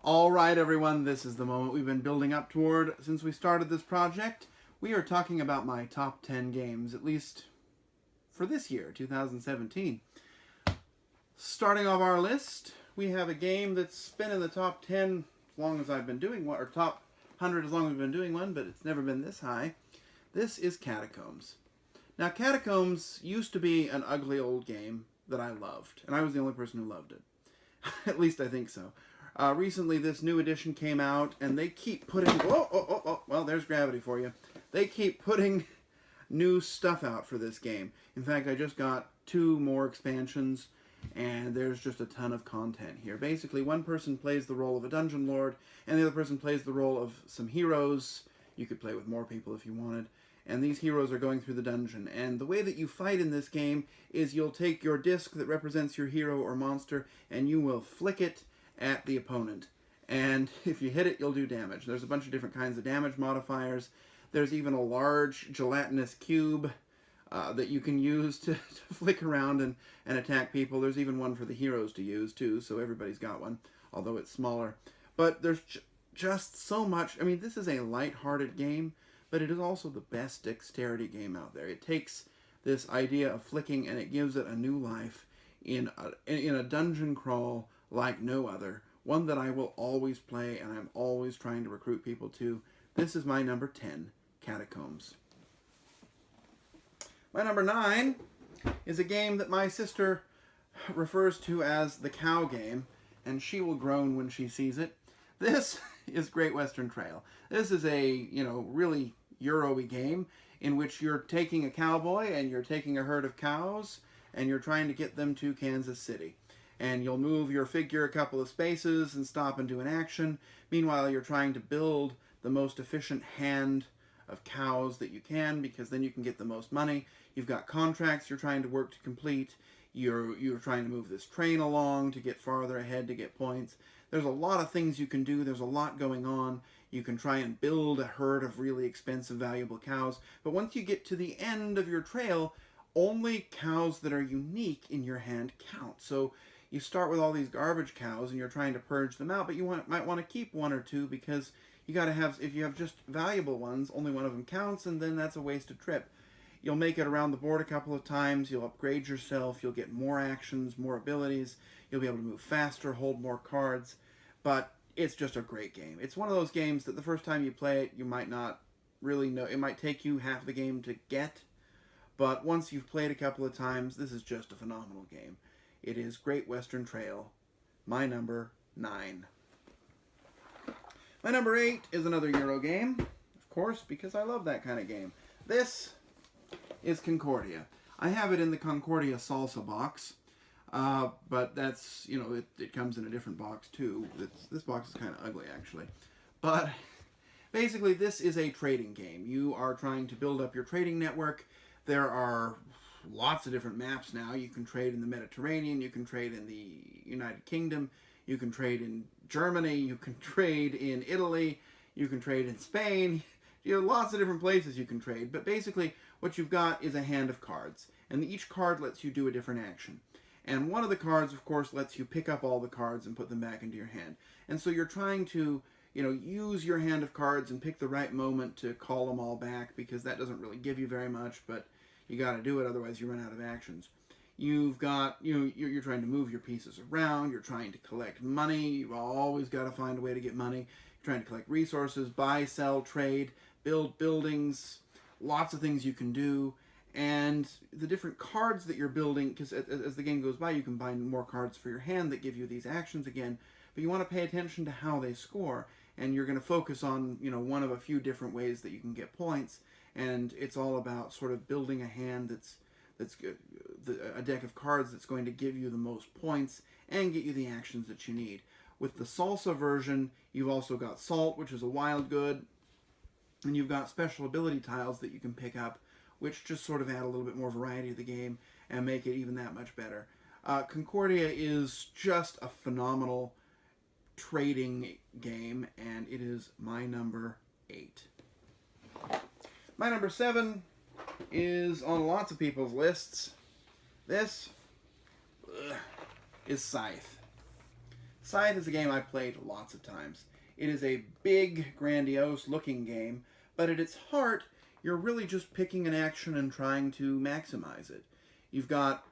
All right, everyone, this is the moment we've been building up toward since we started this project. We are talking about my top 10 games, at least for this year, 2017. Starting off our list, we have a game that's been in the top 10 as long as I've been doing one, or top 100 as long as I've been doing one, but it's never been this high. This is Catacombs. Now, Catacombs used to be an ugly old game that I loved, and I was the only person who loved it. At least I think so. Recently, this new edition came out, and they keep putting... well, there's gravity for you. They keep putting new stuff out for this game. In fact, I just got 2 more expansions, and there's just a ton of content here. Basically, one person plays the role of a dungeon lord, and the other person plays the role of some heroes. You could play with more people if you wanted. And these heroes are going through the dungeon. And the way that you fight in this game is you'll take your disc that represents your hero or monster, and you will flick it at the opponent. And if you hit it, you'll do damage. There's a bunch of different kinds of damage modifiers. There's even a large gelatinous cube that you can use to flick around and attack people. There's even one for the heroes to use, too, so everybody's got one, although it's smaller. But there's just so much. I mean, this is a light-hearted game, but it is also the best dexterity game out there. It takes this idea of flicking and it gives it a new life in a dungeon crawl like no other. One that I will always play and I'm always trying to recruit people to. This is my number 10, Catacombs. My number 9 is a game that my sister refers to as the cow game, and she will groan when she sees it. This is Great Western Trail. This is a, really Euro-y game in which you're taking a cowboy and you're taking a herd of cows and you're trying to get them to Kansas City. And you'll move your figure a couple of spaces and stop and do an action. Meanwhile, you're trying to build the most efficient hand of cows that you can, because then you can get the most money. You've got contracts you're trying to work to complete. You're trying to move this train along to get farther ahead to get points. There's a lot of things you can do. There's a lot going on. You can try and build a herd of really expensive, valuable cows. But once you get to the end of your trail, only cows that are unique in your hand count. So you start with all these garbage cows and you're trying to purge them out, but you might want to keep 1 or 2 because you got to have, if you have just valuable ones, only one of them counts, and then that's a wasted trip. You'll make it around the board a couple of times, you'll upgrade yourself, you'll get more actions, more abilities, you'll be able to move faster, hold more cards, but it's just a great game. It's one of those games that the first time you play it, you might not really know. It might take you half the game to get, but once you've played a couple of times, this is just a phenomenal game. It is Great Western Trail, my number 9. My number 8 is another Euro game, of course, because I love that kind of game. This is Concordia. I have it in the Concordia Salsa box, but that's, it comes in a different box too. This box is kind of ugly, actually. But basically, this is a trading game. You are trying to build up your trading network. There are lots of different maps now. You can trade in the Mediterranean, you can trade in the United Kingdom, you can trade in Germany, you can trade in Italy, you can trade in Spain. Lots of different places you can trade, but basically what you've got is a hand of cards, and each card lets you do a different action. And one of the cards, of course, lets you pick up all the cards and put them back into your hand. And so you're trying to, use your hand of cards and pick the right moment to call them all back, because that doesn't really give you very much, but you got to do it, otherwise you run out of actions. You've got, you're trying to move your pieces around, you're trying to collect money, you've always got to find a way to get money. You're trying to collect resources, buy, sell, trade, build buildings, lots of things you can do. And the different cards that you're building, because as the game goes by, you can buy more cards for your hand that give you these actions again, but you want to pay attention to how they score, and you're going to focus on, one of a few different ways that you can get points. And it's all about sort of building a hand that's a deck of cards that's going to give you the most points and get you the actions that you need. With the salsa version, you've also got salt, which is a wild good, and you've got special ability tiles that you can pick up, which just sort of add a little bit more variety to the game and make it even that much better. Concordia is just a phenomenal trading game, and it is my number 8. My number 7 is on lots of people's lists. This is Scythe. Scythe is a game I've played lots of times. It is a big, grandiose looking game, but at its heart, you're really just picking an action and trying to maximize it. You've got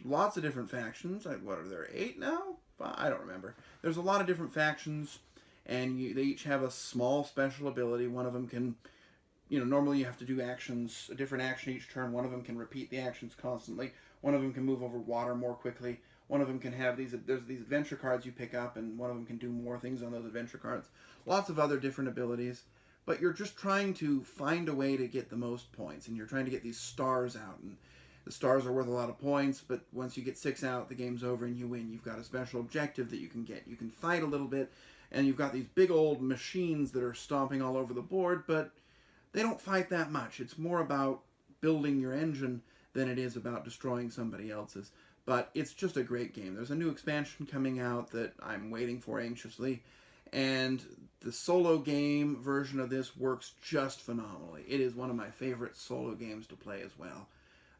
lots of different factions. What are there, 8 now? I don't remember. There's a lot of different factions, and they each have a small special ability. One of them can, normally you have to do actions, a different action each turn. One of them can repeat the actions constantly. One of them can move over water more quickly. One of them can have there's these adventure cards you pick up, and one of them can do more things on those adventure cards. Lots of other different abilities. But you're just trying to find a way to get the most points, and you're trying to get these stars out, and the stars are worth a lot of points, but once you get 6 out, the game's over and you win. You've got a special objective that you can get. You can fight a little bit, and you've got these big old machines that are stomping all over the board, but they don't fight that much. It's more about building your engine than it is about destroying somebody else's. But it's just a great game. There's a new expansion coming out that I'm waiting for anxiously, and the solo game version of this works just phenomenally. It is one of my favorite solo games to play as well.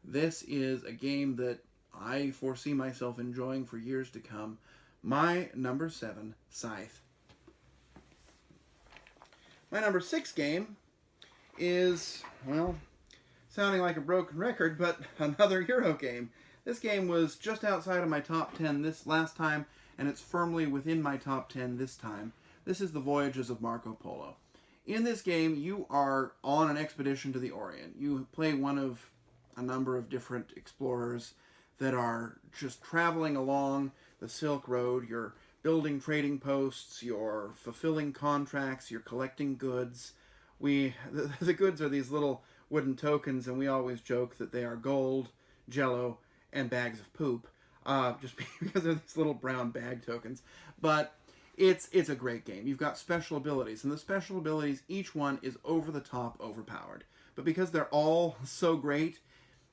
This is a game that I foresee myself enjoying for years to come. My number 7, Scythe. My number 6 game is, well, sounding like a broken record, but another Euro game. This game was just outside of my top 10 this last time, and it's firmly within my top 10 this time. This is the Voyages of Marco Polo. In this game, you are on an expedition to the Orient. You play one of a number of different explorers that are just traveling along the Silk Road. You're building trading posts, you're fulfilling contracts, you're collecting goods. The goods are these little wooden tokens, and we always joke that they are gold, jello, and bags of poop, just because they're these little brown bag tokens. But it's a great game. You've got special abilities, and the special abilities, each one is over the top overpowered. But because they're all so great,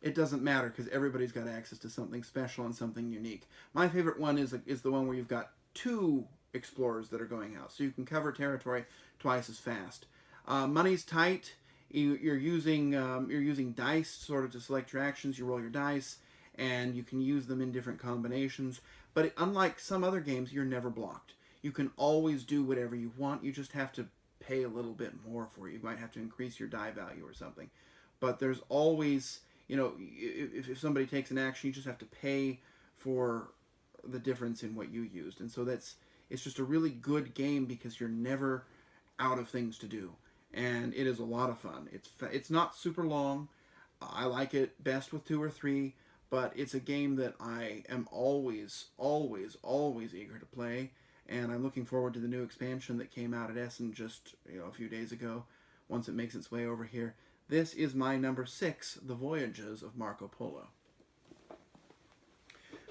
it doesn't matter, because everybody's got access to something special and something unique. My favorite one is the one where you've got 2 explorers that are going out, so you can cover territory twice as fast. Money's tight. You're using dice sort of to select your actions. You roll your dice, and you can use them in different combinations. But unlike some other games, you're never blocked. You can always do whatever you want. You just have to pay a little bit more for it. You might have to increase your die value or something. But there's always, if somebody takes an action, you just have to pay for the difference in what you used. And so it's just a really good game because you're never out of things to do. And it is a lot of fun. It's not super long. I like it best with 2 or 3. But it's a game that I am always, always, always eager to play. And I'm looking forward to the new expansion that came out at Essen just a few days ago, once it makes its way over here. This is my number 6, The Voyages of Marco Polo.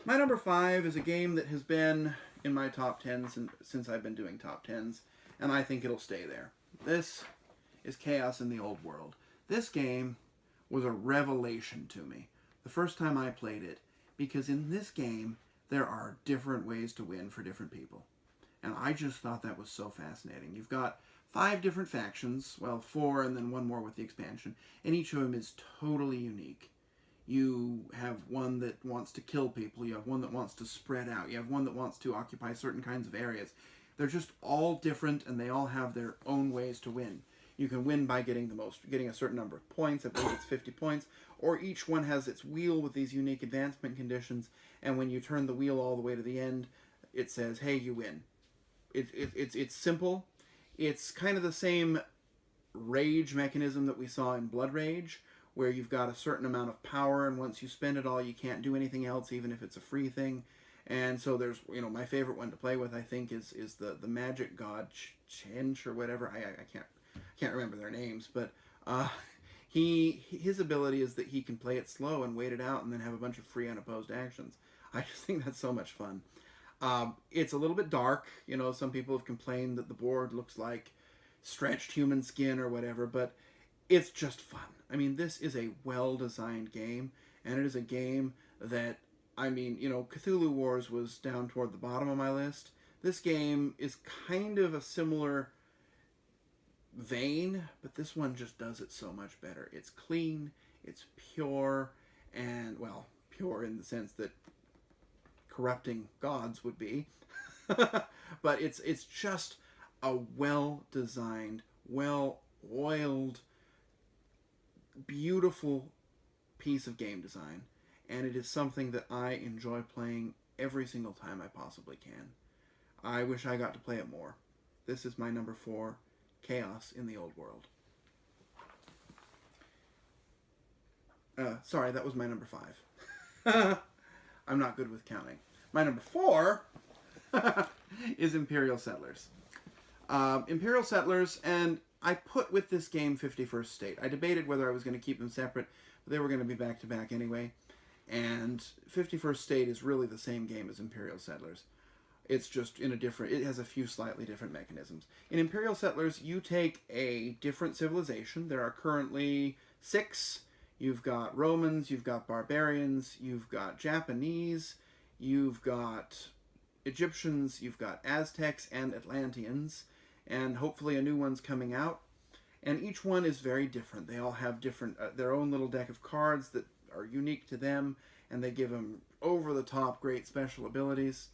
My number 5 is a game that has been in my top 10s since I've been doing top 10s, and I think it'll stay there. This is Chaos in the Old World. This game was a revelation to me the first time I played it, because in this game there are different ways to win for different people. And I just thought that was so fascinating. You've got 5 different factions, well, 4 and then 1 more with the expansion, and each of them is totally unique. You have one that wants to kill people, you have one that wants to spread out, you have one that wants to occupy certain kinds of areas. They're just all different, and they all have their own ways to win. You can win by getting a certain number of points. I believe it's 50 points. Or each one has its wheel with these unique advancement conditions, and when you turn the wheel all the way to the end, it says, hey, you win. It's simple. It's kind of the same rage mechanism that we saw in Blood Rage, where you've got a certain amount of power, and once you spend it all, you can't do anything else, even if it's a free thing. And so there's, my favorite one to play with, I think, is the magic god Chench or whatever. I can't remember their names, but his ability is that he can play it slow and wait it out and then have a bunch of free unopposed actions. I just think that's so much fun. It's a little bit dark. Some people have complained that the board looks like stretched human skin or whatever, but it's just fun. I mean, this is a well-designed game, and it is a game that, Cthulhu Wars was down toward the bottom of my list. This game is kind of a similar vein, but this one just does it so much better. It's clean, it's pure, and, well, pure in the sense that corrupting gods would be. But it's just a well-designed, well-oiled, beautiful piece of game design, and it is something that I enjoy playing every single time I possibly can. I wish I got to play it more. This is my number 4, Chaos in the Old World. Sorry, that was my number 5. I'm not good with counting. My number 4 is Imperial Settlers. Imperial Settlers, and I put with this game 51st State. I debated whether I was going to keep them separate, but they were going to be back-to-back anyway. And 51st State is really the same game as Imperial Settlers. It's just in a different... It has a few slightly different mechanisms. In Imperial Settlers, you take a different civilization. There are currently 6. You've got Romans, you've got barbarians, you've got Japanese, you've got Egyptians, you've got Aztecs and Atlanteans, and hopefully a new one's coming out. And each one is very different. They all have different their own little deck of cards that are unique to them, and they give them over-the-top great special abilities.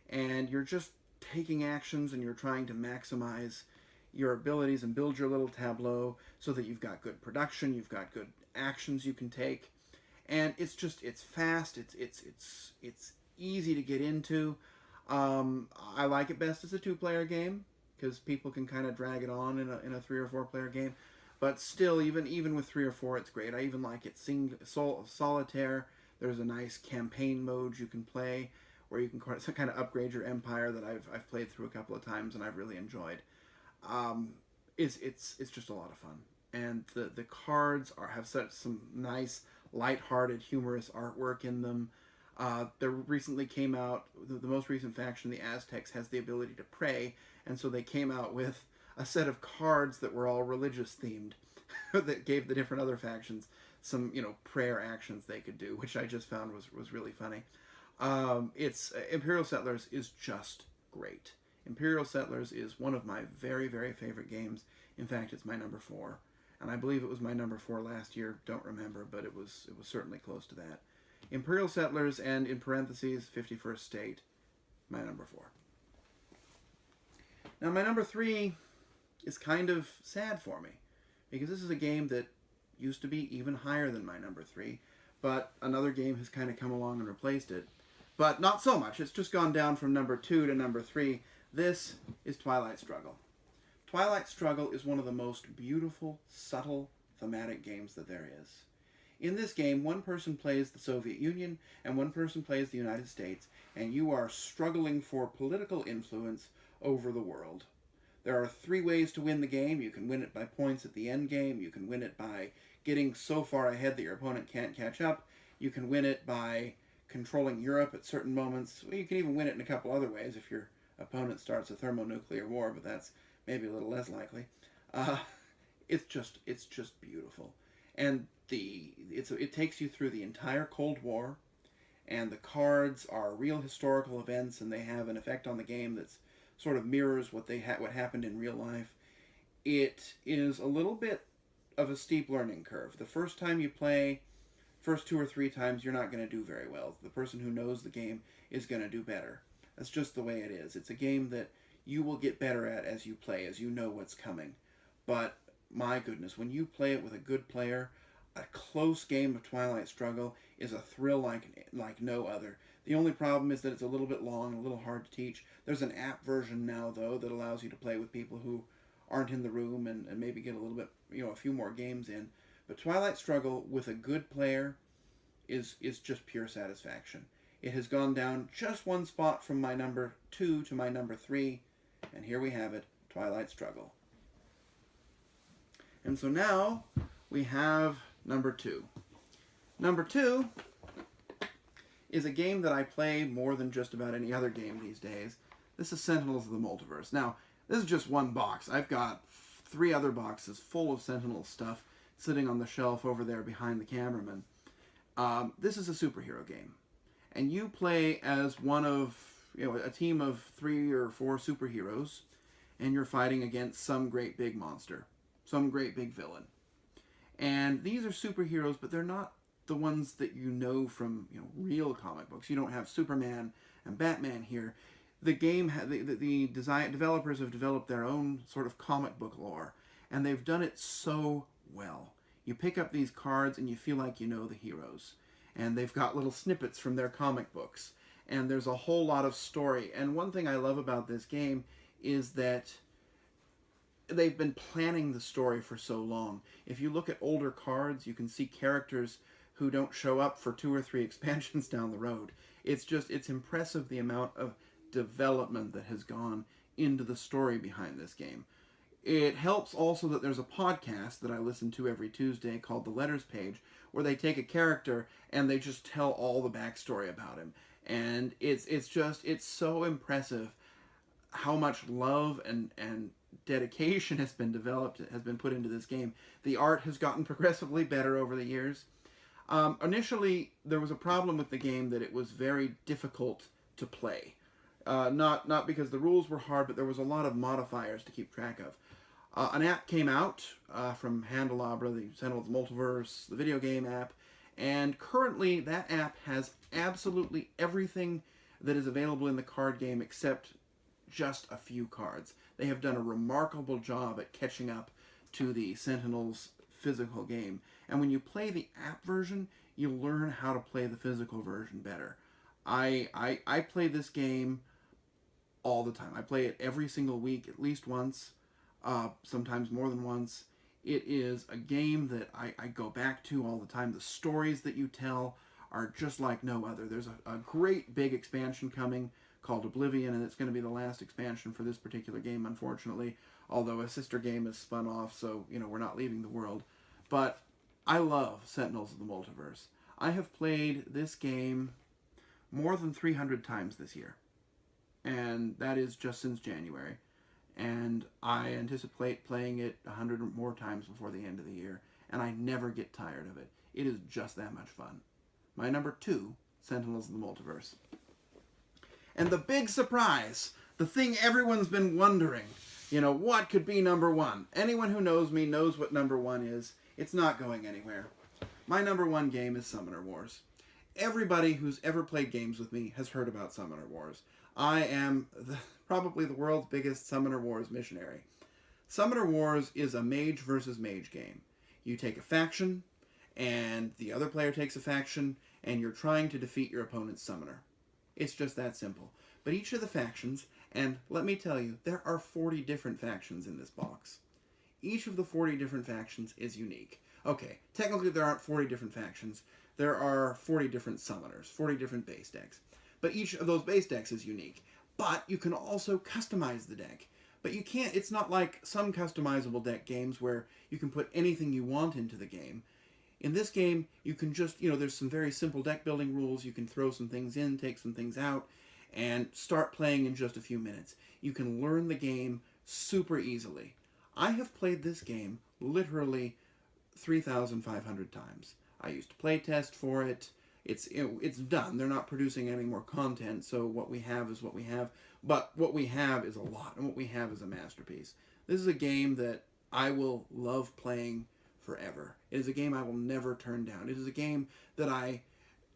And you're just taking actions and you're trying to maximize your abilities and build your little tableau so that you've got good production, you've got good actions you can take, and it's fast, it's easy to get into. I like it best as a 2-player game because people can kind of drag it on in a 3 or 4-player game, but still, even with 3 or 4, it's great. I even like it solitaire. There's a nice campaign mode you can play where you can kind of upgrade your empire that I've played through a couple of times and I've really enjoyed. It's just a lot of fun. And the cards have some nice, light-hearted, humorous artwork in them. There recently came out, the most recent faction, the Aztecs, has the ability to pray, and so they came out with a set of cards that were all religious-themed that gave the different other factions some, prayer actions they could do, which I just found was really funny. Imperial Settlers is just great. Imperial Settlers is one of my very, very favorite games. In fact, it's my number 4. And I believe it was my number 4 last year. Don't remember, but it was certainly close to that. Imperial Settlers, and in parentheses, 51st State, my number 4. Now, my number 3 is kind of sad for me, because this is a game that used to be even higher than my number 3, but another game has kind of come along and replaced it. But not so much. It's just gone down from number 2 to number 3. This is Twilight Struggle. Twilight Struggle is one of the most beautiful, subtle, thematic games that there is. In this game, one person plays the Soviet Union and one person plays the United States, and you are struggling for political influence over the world. There are 3 ways to win the game. You can win it by points at the end game. You can win it by getting so far ahead that your opponent can't catch up. You can win it by controlling Europe at certain moments. Well, you can even win it in a couple other ways if your opponent starts a thermonuclear war, but that's maybe a little less likely. It's just beautiful, and it takes you through the entire Cold War, and the cards are real historical events, and they have an effect on the game that's sort of mirrors what happened in real life. It is a little bit of a steep learning curve. The first time you play, first 2 or 3 times, you're not going to do very well. The person who knows the game is going to do better. That's just the way it is. It's a game that you will get better at as you play, as you know what's coming. But, my goodness, when you play it with a good player, a close game of Twilight Struggle is a thrill like no other. The only problem is that it's a little bit long and a little hard to teach. There's an app version now, though, that allows you to play with people who aren't in the room and maybe get a little bit, a few more games in. But Twilight Struggle with a good player is just pure satisfaction. It has gone down just 1 spot from my number 2 to my number 3, and here we have it, Twilight Struggle. And so now we have number 2. Number 2 is a game that I play more than just about any other game these days. This is Sentinels of the Multiverse. Now, this is just 1 box. I've got 3 other boxes full of Sentinel stuff sitting on the shelf over there behind the cameraman. This is a superhero game. And you play as one of, a team of 3 or 4 superheroes, and you're fighting against some great big monster, some great big villain. And these are superheroes, but they're not the ones that you know from, real comic books. You don't have Superman and Batman here. the game, the developers have developed their own sort of comic book lore, and they've done it so well. You pick up these cards and you feel like you know the heroes, and they've got little snippets from their comic books, and there's a whole lot of story. And one thing I love about this game is that they've been planning the story for so long. If you look at older cards, you can see characters who don't show up for 2 or 3 expansions down the road. It's impressive the amount of development that has gone into the story behind this game. It helps also that there's a podcast that I listen to every Tuesday called The Letters Page, where they take a character and they just tell all the backstory about him. And it's so impressive how much love and dedication has been put into this game. The art has gotten progressively better over the years. Initially, there was a problem with the game that it was very difficult to play. Not because the rules were hard, but there was a lot of modifiers to keep track of. An app came out from Handelabra, the Sentinels Multiverse, the video game app, and currently that app has absolutely everything that is available in the card game except just a few cards. They have done a remarkable job at catching up to the Sentinels physical game. And when you play the app version, you learn how to play the physical version better. I play this game all the time. I play it every single week, at least once, sometimes more than once. It is a game that I go back to all the time. The stories that you tell are just like no other. There's a great big expansion coming called Oblivion, and it's going to be the last expansion for this particular game, unfortunately, although a sister game is spun off, so, we're not leaving the world. But I love Sentinels of the Multiverse. I have played this game more than 300 times this year, and that is just since January. And I anticipate playing it 100 or more times before the end of the year, and I never get tired of it. It is just that much fun. My number 2, Sentinels of the Multiverse. And the big surprise, the thing everyone's been wondering, what could be number 1? Anyone who knows me knows what number 1 is. It's not going anywhere. My number 1 game is Summoner Wars. Everybody who's ever played games with me has heard about Summoner Wars. I am probably the world's biggest Summoner Wars missionary. Summoner Wars is a mage versus mage game. You take a faction, and the other player takes a faction, and you're trying to defeat your opponent's summoner. It's just that simple. But each of the factions, and let me tell you, there are 40 different factions in this box. Each of the 40 different factions is unique. Okay, technically there aren't 40 different factions. There are 40 different summoners, 40 different base decks. But each of those base decks is unique. But you can also customize the deck. But you can't, it's not like some customizable deck games where you can put anything you want into the game. In this game, you can just, there's some very simple deck building rules. You can throw some things in, take some things out, and start playing in just a few minutes. You can learn the game super easily. I have played this game literally 3,500 times. I used to play test for it. It's done. They're not producing any more content, so what we have is what we have. But what we have is a lot, and what we have is a masterpiece. This is a game that I will love playing forever. It is a game I will never turn down. It is a game that I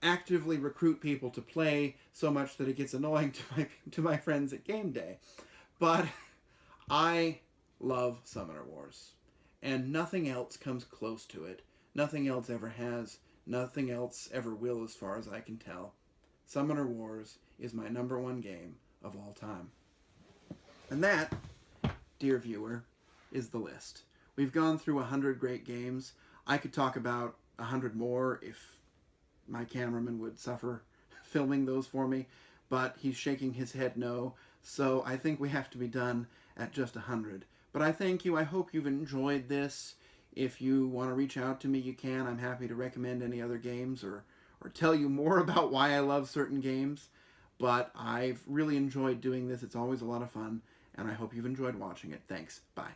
actively recruit people to play so much that it gets annoying to my friends at game day. But I love Summoner Wars, and nothing else comes close to it. Nothing else ever has. Nothing else ever will, as far as I can tell. Summoner Wars is my number 1 game of all time. And that, dear viewer, is the list. We've gone through 100 great games. I could talk about 100 more if my cameraman would suffer filming those for me, but he's shaking his head no, so I think we have to be done at just 100. But I thank you. I hope you've enjoyed this. If you want to reach out to me, you can. I'm happy to recommend any other games or tell you more about why I love certain games. But I've really enjoyed doing this. It's always a lot of fun, and I hope you've enjoyed watching it. Thanks. Bye.